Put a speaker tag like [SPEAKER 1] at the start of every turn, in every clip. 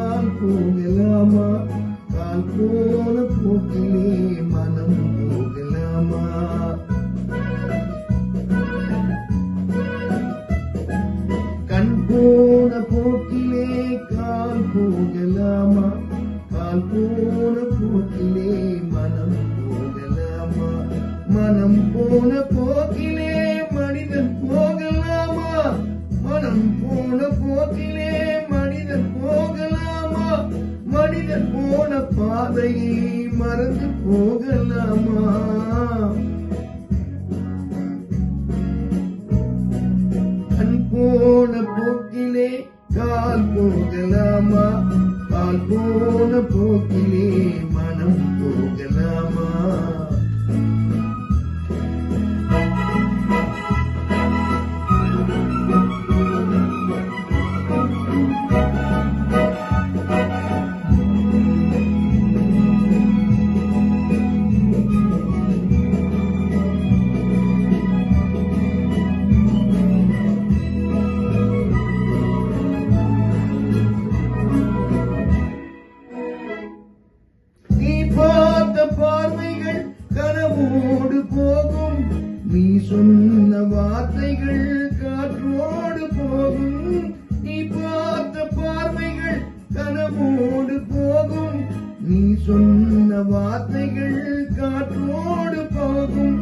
[SPEAKER 1] கால் போகலாமா? கால் போன போக்கிலே மனம் போகலாமா? கண் போன போக்கிலே கால் போகலாமா? கால் போன போக்கிலே மனம் போகலாமா? மனம் போன போக்கிலே மனிதன் போகலாமா? மனம் போன போக்கிலே மனிதன் போகலாமா? மனிதன் போன பாதையை மறந்து போகலாமா? கண் போன போக்கிலே கால் போகலாமா? கால் போன போக்கிலே மனம் போகலாமா? பார்வைகள் கனவோடு போகும், நீ சொன்ன வார்த்தைகள் காற்றோடு போகும். நீ பார்த்த பார்வைகள் கனவோடு போகும், நீ சொன்ன வார்த்தைகள் காற்றோடு போகும்.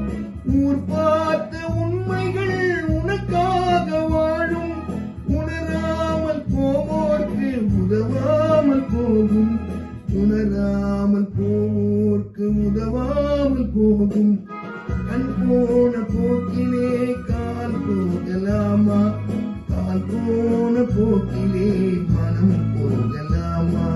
[SPEAKER 1] ஊர் பார்த்த உண்மைகள் உனக்காக வாழும், உணராமல் போவோர்க்கு உதவாமல் போகும். உணராமல் போவோர்க்கு உதவாமல் போகும். கண் போன போக்கிலே கால் போகலாமா? கால் போன போக்கிலே மனம் போகலாமா?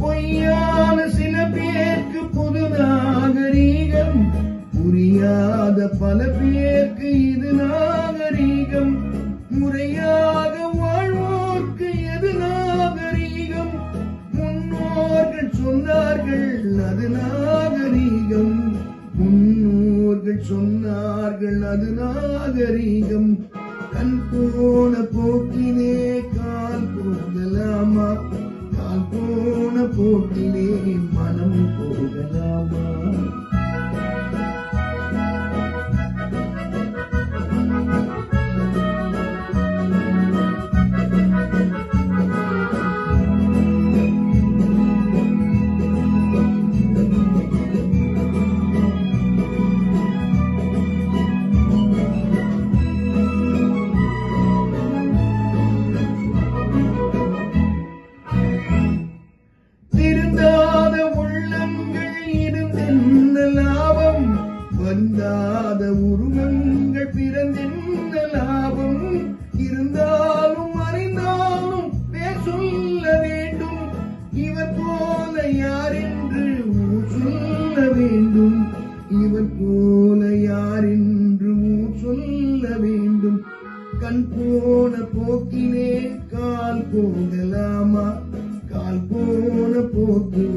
[SPEAKER 1] பொய்யான சில பேருக்கு புது நாகரீகம், புரியாத பல பேருக்கு இது நாகரீகம். முறையாக வாழ்வோர்க்கு எது நாகரீகம்? முன்னோர்கள் சொன்னார்கள் அது நாகரீகம். முன்னோர்கள் சொன்னார்கள் அது நாகரீகம். கண் போன போக்கிலே கால் போகலாமா? கால் போன போக்கிலே மனம் போகலாமா? திருந்தாத உள்ளங்கள் இருந்தென்ன லாபம்? வந்தாத உருவங்கள் பிறந்தென்ன லாபம்? இருந்தாலும் அறிந்தாலும் பேர் சொல்ல வேண்டும். இவர் போல யார் என்று ஊர் சொல்ல வேண்டும். இவர் போல யார் என்று ஊர் சொல்ல வேண்டும். கண் போன போக்கிலே கால் போகலாமா? கால் போன போக்கிலே